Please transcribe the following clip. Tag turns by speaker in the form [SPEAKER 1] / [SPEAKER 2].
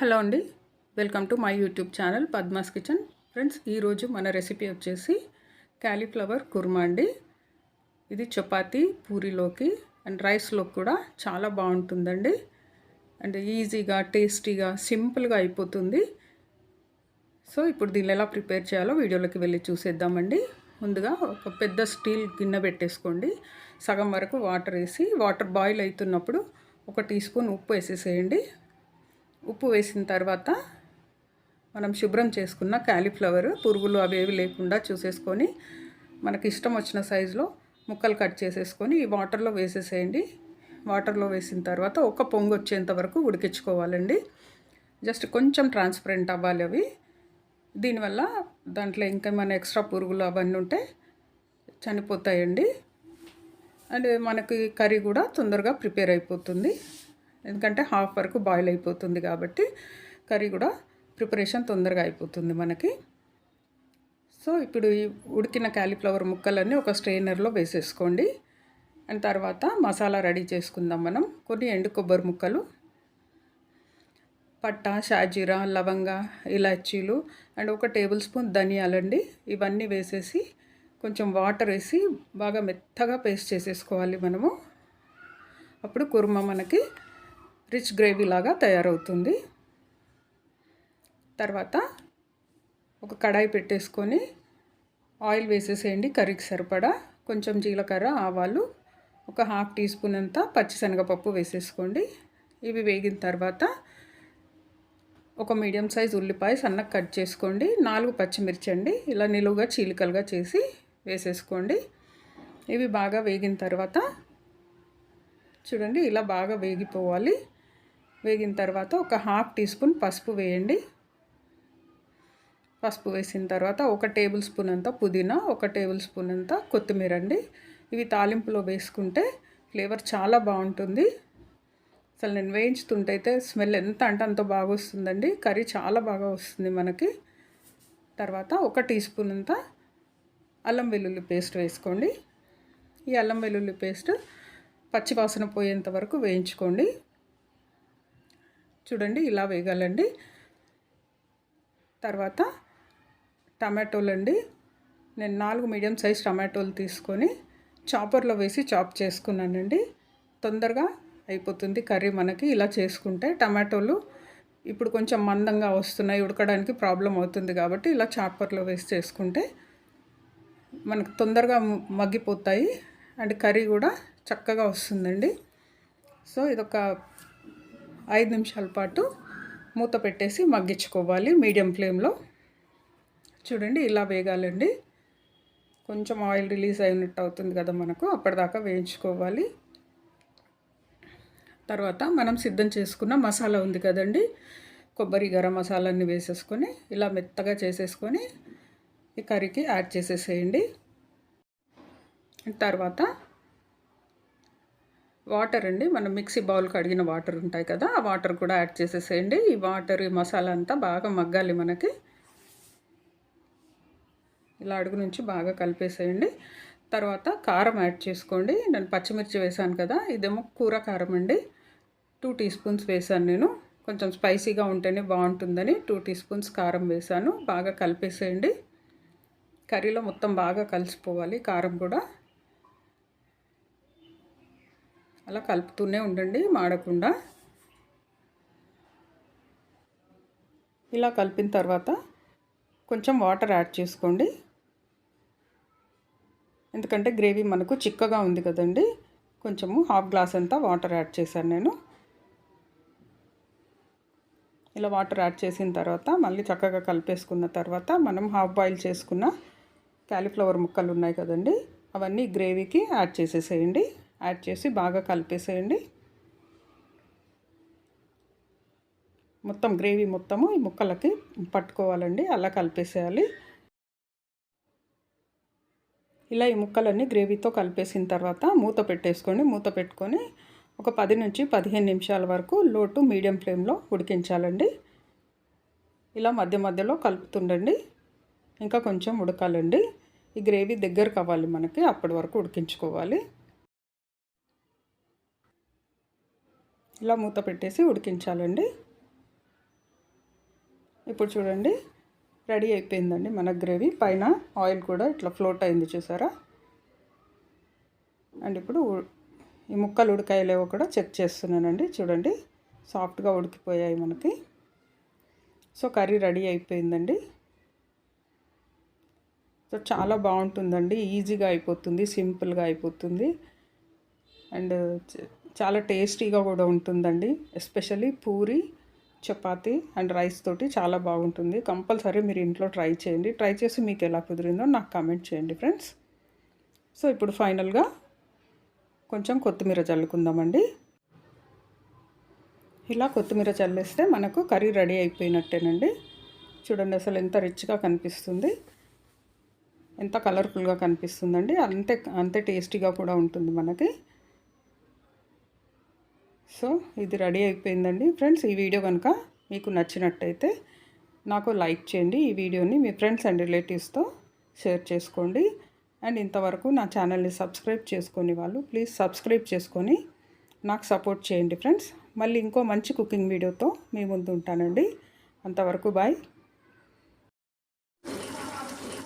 [SPEAKER 1] Hello అండి, welcome to my YouTube channel Padma's kitchen. Friends, ఈరోజు మన రెసిపీ వచ్చేసి క్యాలీఫ్లవర్ కుర్మా అండి. ఇది చపాతీ పూరీలోకి అండ్ రైస్లోకి కూడా చాలా బాగుంటుందండి. అండ్ ఈజీగా టేస్టీగా సింపుల్గా అయిపోతుంది. సో ఇప్పుడు దీన్ని ఎలా ప్రిపేర్ చేయాలో వీడియోలోకి వెళ్ళి చూసేద్దామండి. ముందుగా ఒక పెద్ద స్టీల్ గిన్నె పెట్టేసుకోండి. సగం వరకు వాటర్ వేసి వాటర్ బాయిల్ అవుతున్నప్పుడు 1 టీ స్పూన్ ఉప్పు వేసేసేయండి. ఉప్పు వేసిన తర్వాత మనం శుభ్రం చేసుకున్న క్యాలీఫ్లవర్ పురుగులు అవేవి లేకుండా చూసేసుకొని మనకి ఇష్టం వచ్చిన సైజులో ముక్కలు కట్ చేసేసుకొని ఈ వాటర్లో వేసేసేయండి. వాటర్లో వేసిన తర్వాత ఒక పొంగు వచ్చేంత వరకు ఉడికించుకోవాలండి. జస్ట్ కొంచెం ట్రాన్స్పరెంట్ అవ్వాలి అవి. దీనివల్ల దాంట్లో ఇంకా మన ఎక్స్ట్రా పురుగులు అవన్నీ ఉంటే చనిపోతాయండి. అండ్ మనకి కర్రీ కూడా తొందరగా ప్రిపేర్ అయిపోతుంది. ఎందుకంటే హాఫ్ వరకు బాయిల్ అయిపోతుంది కాబట్టి కర్రీ కూడా ప్రిపరేషన్ తొందరగా అయిపోతుంది మనకి. సో ఇప్పుడు ఈ ఉడికిన క్యాలీఫ్లవర్ ముక్కలన్నీ ఒక స్ట్రెయినర్లో వేసేసుకోండి. అండ్ తర్వాత మసాలా రెడీ చేసుకుందాం మనం. కొన్ని ఎండు కొబ్బరి ముక్కలు, పట్ట, షాజీరా, లవంగ, ఇలాచీలు అండ్ 1 టేబుల్ స్పూన్ ధనియాలండి. ఇవన్నీ వేసేసి కొంచెం వాటర్ వేసి బాగా మెత్తగా పేస్ట్ చేసేసుకోవాలి మనము. అప్పుడు కుర్మా మనకి రిచ్ గ్రేవీ లాగా తయారవుతుంది. తర్వాత ఒక కడాయి పెట్టేసుకొని ఆయిల్ వేసేసేయండి కర్రీకి సరిపడా. కొంచెం జీలకర్ర, ఆవాలు, ఒక 1/2 టీ స్పూన్ అంత పచ్చిశనగపప్పు వేసేసుకోండి. ఇవి వేగిన తర్వాత ఒక మీడియం సైజ్ ఉల్లిపాయ సన్నగా కట్ చేసుకోండి. 4 పచ్చిమిర్చి అండి, ఇలా నిలువుగా చీలికలుగా చేసి వేసేసుకోండి. ఇవి బాగా వేగిన తర్వాత చూడండి, ఇలా బాగా వేగిపోవాలి. వేగిన తర్వాత ఒక 1/2 టీ స్పూన్ పసుపు వేయండి. పసుపు వేసిన తర్వాత 1 టేబుల్ స్పూన్ అంత పుదీనా, 1 టేబుల్ స్పూన్ అంత కొత్తిమీర అండి. ఇవి తాలింపులో వేసుకుంటే ఫ్లేవర్ చాలా బాగుంటుంది. అసలు నేను వేయించుతుంటే అయితే స్మెల్ ఎంత అంటే అంత బాగా వస్తుందండి. కర్రీ చాలా బాగా వస్తుంది మనకి. తర్వాత 1 టీ స్పూన్ అంత అల్లం వెల్లుల్లి పేస్ట్ వేసుకోండి. ఈ అల్లం వెల్లుల్లి పేస్ట్ పచ్చివాసన పోయేంత వరకు వేయించుకోండి. చూడండి, ఇలా వేగాలండి. తర్వాత టమాటోలు అండి, నేను 4 మీడియం సైజ్ టమాటోలు తీసుకొని చాపర్లో వేసి చాప్ చేసుకున్నానండి. తొందరగా అయిపోతుంది కర్రీ మనకి ఇలా చేసుకుంటే. టమాటోలు ఇప్పుడు కొంచెం మందంగా వస్తున్నాయి, ఉడకడానికి ప్రాబ్లం అవుతుంది కాబట్టి ఇలా చాపర్లో వేసి చేసుకుంటే మనకు తొందరగా మగ్గిపోతాయి అండ్ కర్రీ కూడా చక్కగా వస్తుందండి. సో ఇదొక 5 నిమిషాల పాటు మూత పెట్టేసి మగ్గించుకోవాలి మీడియం ఫ్లేమ్లో. చూడండి, ఇలా వేగాలండి. కొంచెం ఆయిల్ రిలీజ్ అయినట్టు అవుతుంది కదా మనకు, అప్పటిదాకా వేయించుకోవాలి. తర్వాత మనం సిద్ధం చేసుకున్న మసాలా ఉంది కదండి, కొబ్బరి, గరం మసాలాన్ని వేసేసుకొని ఇలా మెత్తగా చేసేసుకొని ఈ కర్రీకి యాడ్ చేసేసేయండి. తర్వాత వాటర్ అండి, మనం మిక్సీ బౌల్ కడిగిన వాటర్ ఉంటాయి కదా, ఆ వాటర్ కూడా యాడ్ చేసేసేయండి. ఈ వాటర్, ఈ మసాలా అంతా బాగా మగ్గాలి మనకి. ఇలా అడుగు నుంచి బాగా కలిపేసేయండి. తర్వాత కారం యాడ్ చేసుకోండి. నేను పచ్చిమిర్చి వేసాను కదా, ఇదేమో కూర కారం అండి. 2 టీ స్పూన్స్ వేసాను నేను. కొంచెం స్పైసీగా ఉంటేనే బాగుంటుందని 2 టీ స్పూన్స్ కారం వేసాను. బాగా కలిపేసేయండి. కర్రీలో మొత్తం బాగా కలిసిపోవాలి కారం కూడా. అలా కలుపుతూనే ఉండండి మాడకుండా. ఇలా కలిపిన తర్వాత కొంచెం వాటర్ యాడ్ చేసుకోండి. ఎందుకంటే గ్రేవీ మనకు చిక్కగా ఉంది కదండి. కొంచెము 1/2 గ్లాస్ అంతా వాటర్ యాడ్ చేశాను నేను. ఇలా వాటర్ యాడ్ చేసిన తర్వాత మళ్ళీ చక్కగా కలిపేసుకున్న తర్వాత మనం హాఫ్ బాయిల్ చేసుకున్న క్యాలీఫ్లవర్ ముక్కలు ఉన్నాయి కదండి, అవన్నీ గ్రేవీకి యాడ్ చేసేసేయండి. యాడ్ చేసి బాగా కలిపేసేయండి. మొత్తం గ్రేవీ మొత్తము ఈ ముక్కలకి పట్టుకోవాలండి, అలా కలిపేసేయాలి. ఇలా ఈ ముక్కలన్నీ గ్రేవీతో కలిపేసిన తర్వాత మూత పెట్టేసుకోండి. మూత పెట్టుకొని ఒక 10 నుంచి 15 నిమిషాల వరకు లో టు మీడియం ఫ్లేమ్లో ఉడికించాలండి. ఇలా మధ్య మధ్యలో కలుపుతుండండి. ఇంకా కొంచెం ఉడకాలండి. ఈ గ్రేవీ దగ్గరకు అవ్వాలి మనకి, అప్పటి వరకు ఉడికించుకోవాలి. ఇలా మూత పెట్టేసి ఉడికించాలండి. ఇప్పుడు చూడండి రెడీ అయిపోయిందండి మన గ్రేవీ. పైన ఆయిల్ కూడా ఇట్లా ఫ్లోట్ అయింది చూసారా. అండ్ ఇప్పుడు ఈ ముక్కలు ఉడకాయలేవో కూడా చెక్ చేస్తున్నానండి. చూడండి సాఫ్ట్గా ఉడికిపోయాయి మనకి. సో కర్రీ రెడీ అయిపోయిందండి. సో చాలా బాగుంటుందండి, ఈజీగా అయిపోతుంది, సింపుల్గా అయిపోతుంది అండ్ చాలా టేస్టీగా కూడా ఉంటుందండి. Especially puri, chapati and rice తోటి చాలా బాగుంటుంది. కంపల్సరీ మీరు ఇంట్లో ట్రై చేయండి. ట్రై చేసి మీకు ఎలా కుదిరిందో నాకు కామెంట్ చేయండి ఫ్రెండ్స్. సో ఇప్పుడు ఫైనల్గా కొంచెం కొత్తిమీర చల్లుకుందామండి. ఇలా కొత్తిమీర చల్లేస్తే మనకు కర్రీ రెడీ అయిపోయినట్టేనండి. చూడండి అసలు ఎంత రిచ్గా కనిపిస్తుంది, ఎంత కలర్ఫుల్గా కనిపిస్తుందండి. అంతే టేస్టీగా కూడా ఉంటుంది మనకి. సో ఇది రెడీ అయిపోయిందండి ఫ్రెండ్స్. ఈ వీడియో కనుక మీకు నచ్చినట్టయితే నాకు లైక్ చేయండి. ఈ వీడియోని మీ ఫ్రెండ్స్ అండ్ రిలేటివ్స్తో షేర్ చేసుకోండి. అండ్ ఇంతవరకు నా ఛానల్ని సబ్స్క్రైబ్ చేసుకొని వాళ్ళు ప్లీజ్ సబ్స్క్రైబ్ చేసుకొని నాకు సపోర్ట్ చేయండి ఫ్రెండ్స్. మళ్ళీ ఇంకో మంచి కుకింగ్ వీడియోతో మీ ముందు ఉంటానండి. అంతవరకు బాయ్.